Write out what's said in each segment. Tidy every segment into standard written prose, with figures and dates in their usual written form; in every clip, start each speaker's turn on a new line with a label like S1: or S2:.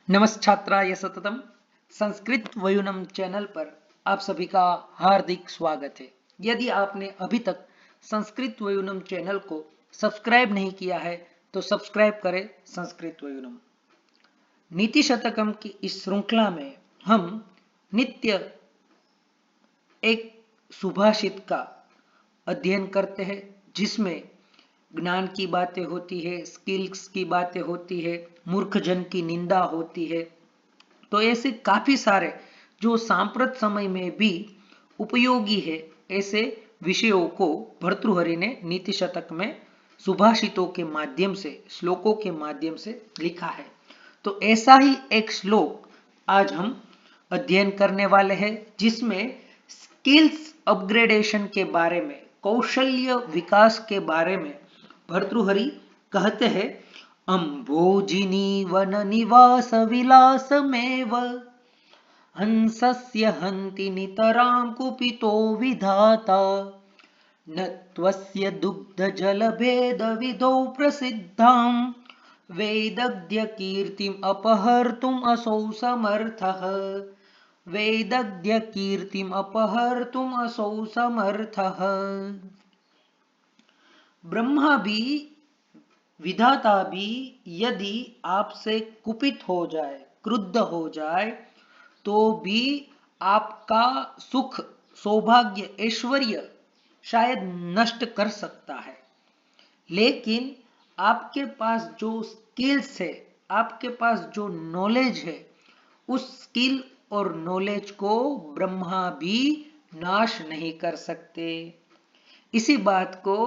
S1: नमस्छात्राय सततम Sanskrit वयुनम channel पर आप सभी का हार्दिक स्वागत है। यदि आपने अभी तक संस्कृत वयुनम चैनल को सब्सक्राइब नहीं किया है तो सब्सक्राइब करें संस्कृत वयुनम। नीति शतकम की इस श्रृंखला में हम नित्य एक सुभाषित का अध्ययन करते हैं जिसमें ज्ञान की बातें होती है, स्किल्स की बातें होती है, मूर्खजन की निंदा होती है। तो ऐसे काफी सारे जो सांप्रत समय में भी उपयोगी है ऐसे विषयों को भर्तृहरि ने नीति शतक में सुभाषितों के माध्यम से, श्लोकों के माध्यम से लिखा है। तो ऐसा ही एक श्लोक आज हम अध्ययन करने वाले हैं जिसमें स्किल्स अपग्रेडेशन के बारे में, कौशल्य विकास के बारे में भर्तृहरि कहते हैं, अम्भोजिनी वन निवास विलासमेव हंसस्य हन्ति नितरां कुपितो विधाता न त्वस्य दुग्ध जल भेद विदौ प्रसिद्धां वेदज्ञ कीर्तिम् अपहर्तुम् असौ समर्थः वेदज्ञ कीर्तिम् अपहर्तुम् असौ समर्थः। ब्रह्मा भी, विधाता भी यदि आपसे कुपित हो जाए, क्रुद्ध हो जाए, तो भी आपका सुख, सौभाग्य, ऐश्वर्य शायद नष्ट कर सकता है। लेकिन आपके पास जो स्किल्स है, आपके पास जो नॉलेज है, उस स्किल और नॉलेज को ब्रह्मा भी नाश नहीं कर सकते। इसी बात को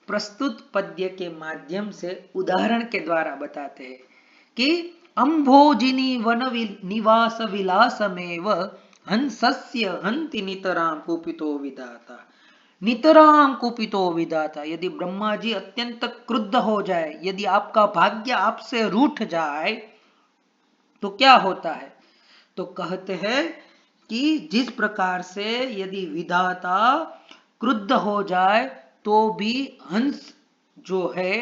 S1: प्रस्तुत पद्य के माध्यम से उदाहरण के द्वारा बताते हैं कि अम्भोजिनी वन निवास विलासमेव हंसस्य हन्ति नितरां कुपितो विधाता। नितरां कुपितो विधाता, यदि ब्रह्मा जी अत्यंत क्रुद्ध हो जाए, यदि आपका भाग्य आपसे रूठ जाए तो क्या होता है? तो कहते हैं कि जिस प्रकार से यदि विधाता क्रुद्ध हो जाए तो भी हंस जो है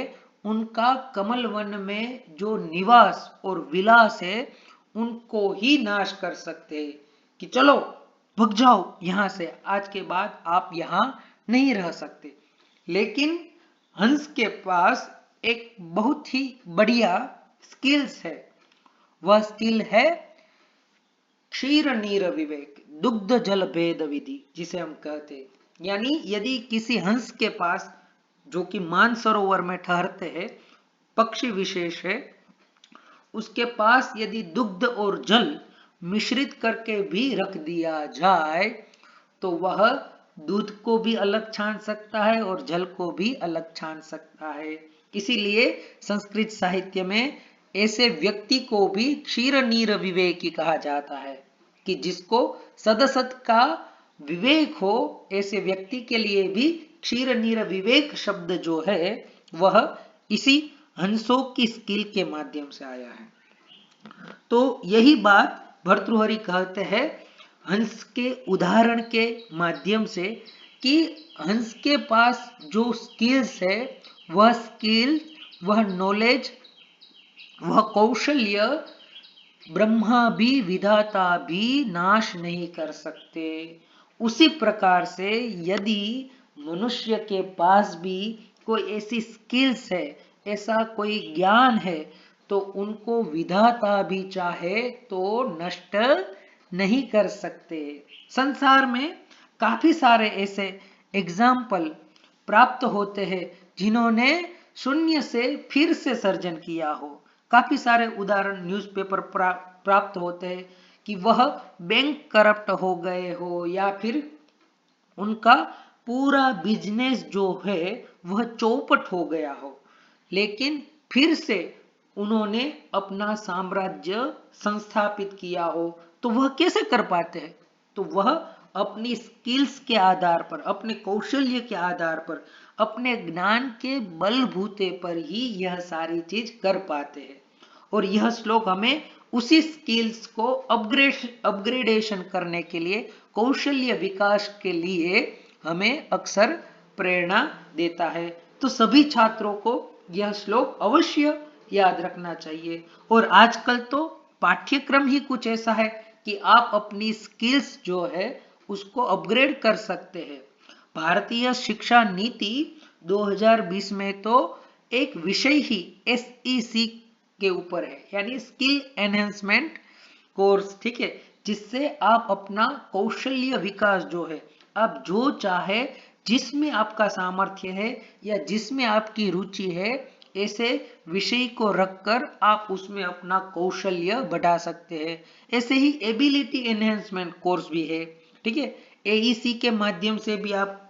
S1: उनका कमल वन में जो निवास और विलास है उनको ही नाश कर सकते हैं कि चलो भग जाओ यहां से, आज के बाद आप यहां नहीं रह सकते। लेकिन हंस के पास एक बहुत ही बढ़िया स्किल्स है। वह स्किल है क्षीर नीर विवेक, दुग्ध जल भेद विधि, जिसे हम कहते हैं। यानी यदि किसी हंस के पास, जो कि मानसरोवर में ठहरते हैं, पक्षी विशेष है, उसके पास यदि दुग्ध और जल मिश्रित करके भी रख दिया जाए तो वह दूध को भी अलग छान सकता है और जल को भी अलग छान सकता है। इसीलिए संस्कृत साहित्य में ऐसे व्यक्ति को भी क्षीर नीर विवेकी कहा जाता है कि जिसको सदसत का विवेक हो, ऐसे व्यक्ति के लिए भी क्षीर नीर विवेक शब्द जो है वह इसी हंसों की स्किल के माध्यम से आया है। तो यही बात भर्तृहरि कहते हैं हंस के उदाहरण के माध्यम से कि हंस के पास जो स्किल्स है, वह स्किल, वह नॉलेज, वह कौशल्य ब्रह्मा भी, विधाता भी नाश नहीं कर सकते। उसी प्रकार से यदि मनुष्य के पास भी कोई ऐसी स्किल्स है, ऐसा कोई ज्ञान है, तो उनको विधाता भी चाहे तो नष्ट नहीं कर सकते। संसार में काफी सारे ऐसे एग्जाम्पल प्राप्त होते हैं जिन्होंने शून्य से फिर से सर्जन किया हो। काफी सारे उदाहरण न्यूज़पेपर प्राप्त होते हैं कि वह बैंक करप्ट हो गए हो या फिर उनका पूरा बिजनेस जो है वह चौपट हो गया हो, लेकिन फिर से उन्होंने अपना साम्राज्य संस्थापित किया हो। तो वह कैसे कर पाते हैं? तो वह अपनी स्किल्स के आधार पर, अपने कौशल्य के आधार पर, अपने ज्ञान के बलबूते पर ही यह सारी चीज कर पाते हैं। और यह श्लोक हमें उसी स्किल्स को अपग्रेडेशन करने के लिए, कौशल्य विकास के लिए हमें अक्सर प्रेरणा देता है। तो सभी छात्रों को यह श्लोक अवश्य याद रखना चाहिए। और आजकल तो पाठ्यक्रम ही कुछ ऐसा है कि आप अपनी स्किल्स जो है उसको अपग्रेड कर सकते हैं। भारतीय शिक्षा नीति 2020 में तो एक विषय ही SEC के ऊपर है, यानी स्किल एनहेंसमेंट कोर्स, ठीक है, जिससे आप अपना कौशल्य विकास जो है, आप जो चाहे, जिसमें आपका सामर्थ्य है या जिसमें आपकी रुचि है, ऐसे विषय को रखकर आप उसमें अपना कौशल्य बढ़ा सकते हैं। ऐसे ही एबिलिटी एनहेंसमेंट कोर्स भी है, ठीक है। AEC के माध्यम से भी आप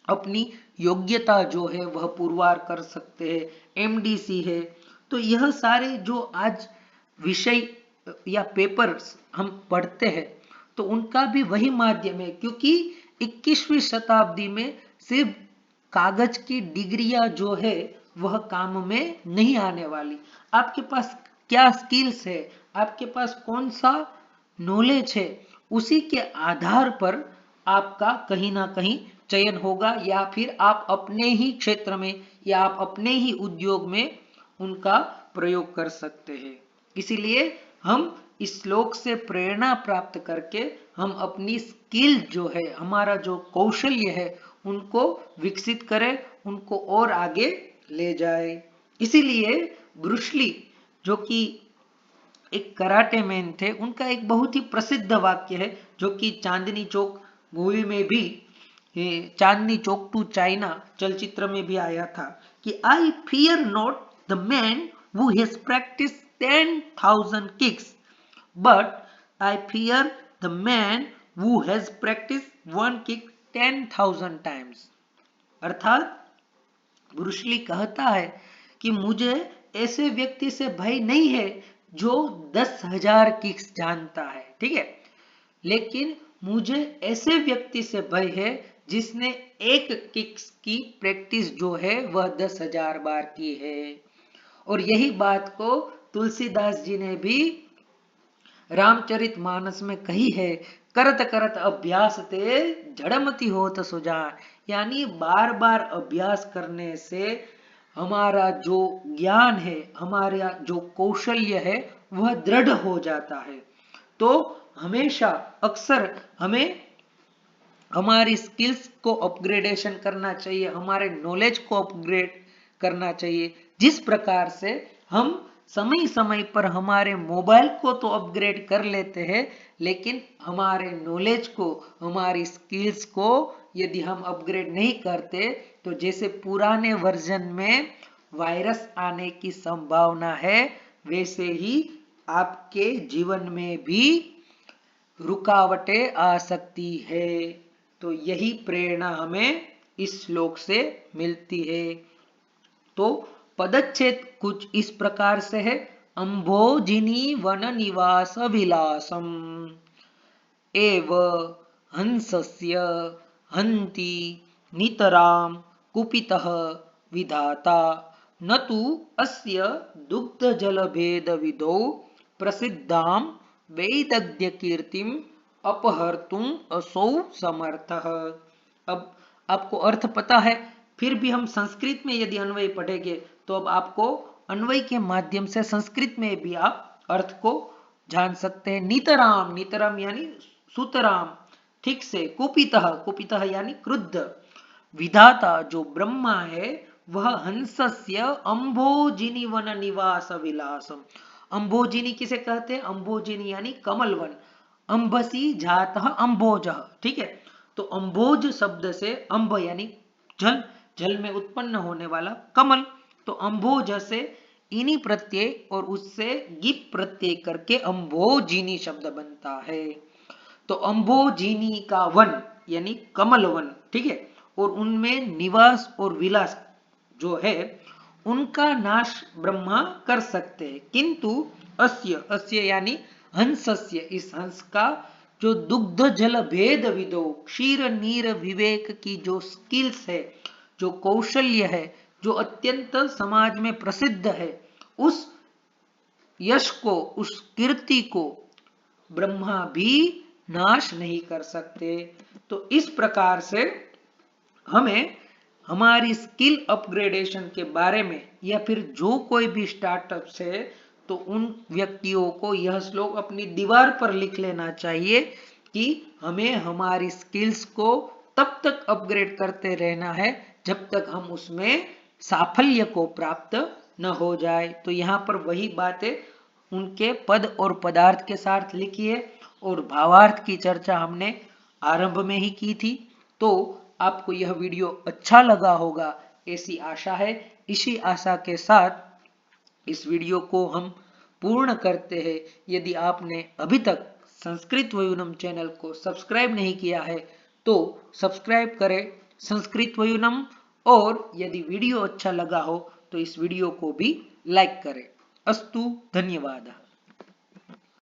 S1: अपनी योग्यता जो है वह पुरवार कर सकते हैं। MDC है। तो यह सारे जो आज विषय या पेपर्स हम पढ़ते हैं तो उनका भी वही माध्यम है, क्योंकि 21वीं शताब्दी में सिर्फ कागज की डिग्रियां जो है वह काम में नहीं आने वाली। आपके पास क्या स्किल्स है, आपके पास कौन सा नॉलेज है, उसी के आधार पर आपका कहीं ना कहीं चयन होगा, या फिर आप अपने ही क्षेत्र में या आप अपने ही उद्योग में उनका प्रयोग कर सकते हैं। इसीलिए हम इस श्लोक से प्रेरणा प्राप्त करके हम अपनी स्किल जो है, हमारा जो कौशल्य है, उनको विकसित करें, उनको और आगे ले जाए। इसीलिए ब्रूस ली जो कि एक कराटे मैन थे, उनका एक बहुत ही प्रसिद्ध वाक्य है जो कि चांदनी चौक मूवी में भी, चांदनी चौक टू चाइना चलचित्र में भी आया था कि I fear not the man who has practice 10,000 kicks but I fear the man who has practice one kick 10,000 times. अर्थात ब्रूस ली कहता है कि मुझे ऐसे व्यक्ति से भय नहीं है जो 10,000 किक्स जानता है, ठीक है, लेकिन मुझे ऐसे व्यक्ति से भय है जिसने एक किक्स की प्रैक्टिस जो है वह 10,000 बार की है। और यही बात को तुलसीदास जी ने भी रामचरितमानस में कही है, करत करत अभ्यास ते जड़मति होत सुजान, यानी बार बार अभ्यास करने से हमारा जो ज्ञान है, हमारा जो कौशल्य है वह दृढ़ हो जाता है। तो हमेशा अक्सर हमें हमारी स्किल्स को अपग्रेडेशन करना चाहिए, हमारे नॉलेज को अपग्रेड करना चाहिए। जिस प्रकार से हम समय समय पर हमारे मोबाइल को तो अपग्रेड कर लेते हैं, लेकिन हमारे नॉलेज को, हमारी स्किल्स को यदि हम अपग्रेड नहीं करते तो जैसे पुराने वर्जन में वायरस आने की संभावना है, वैसे ही आपके जीवन में भी रुकावटें आ सकती है। तो यही प्रेरणा हमें इस श्लोक से मिलती है। तो पदच्छेद कुछ इस प्रकार से है, अंभोजिनी वन निवास विलासम एव हंसस्य हंति नितराम कुपितः विधाता न तु अस्य दुग्ध जल भेद विदो प्रसिद्धाम वैदग्ध्य कीर्तिम अपहर्तुम असौ समर्थः। अब आपको अर्थ पता है, फिर भी हम संस्कृत में यदि अन्वय पढ़ेंगे तो अब आपको अन्वय के माध्यम से संस्कृत में भी आप अर्थ को जान सकते हैं। नितराम, नितराम यानी सुतराम, ठीक से, कुपितः, कुपितः यानी क्रुद्ध, विधाता जो ब्रह्मा है वह हंसस्य अंभोजिनी वन निवास विलासम। अंभोजिनी किसे कहते हैं? अंभोजिनी यानी कमल वन, अंबसी जातः अंभोजः, ठीक है। तो अंभोज शब्द से अंब यानी जल, जल में उत्पन्न होने वाला कमल, तो अंभोज से इनी प्रत्यय और उससे गिप प्रत्यय करके अंभोजिनी शब्द बनता है। तो अंभोजिनी का वन यानी कमल वन, ठीक है, और उनमें निवास और विलास जो है उनका नाश ब्रह्मा कर सकते हैं, किंतु अस्य, अस्य यानी हंसस्य, इस हंस का जो दुग्ध जल भेद विदो, क्षीर नीर विवेक की जो स्किल्स है, जो कौशल्य है, जो अत्यंत समाज में प्रसिद्ध है, उस यश को, उस कीर्ति को ब्रह्मा भी नाश नहीं कर सकते। तो इस प्रकार से हमें हमारी स्किल अपग्रेडेशन के बारे में, या फिर जो कोई भी स्टार्टअप्स है तो उन व्यक्तियों को यह श्लोक अपनी दीवार पर लिख लेना चाहिए कि हमें हमारी स्किल्स को तब तक अपग्रेड करते रहना है जब तक हम उसमें साफल्य को प्राप्त न हो जाए। तो यहाँ पर वही बातें उनके पद और पदार्थ के साथ लिखी है और भावार्थ की चर्चा हमने आरंभ में ही की थी। तो आपको यह वीडियो अच्छा लगा होगा ऐसी आशा है। इसी आशा के साथ इस वीडियो को हम पूर्ण करते हैं। यदि आपने अभी तक संस्कृत वयूनम चैनल को सब्सक्राइब नहीं किया है तो सब्सक्राइब करें संस्कृत वयूनम, और यदि वीडियो अच्छा लगा हो तो इस वीडियो को भी लाइक करें। अस्तु, धन्यवाद।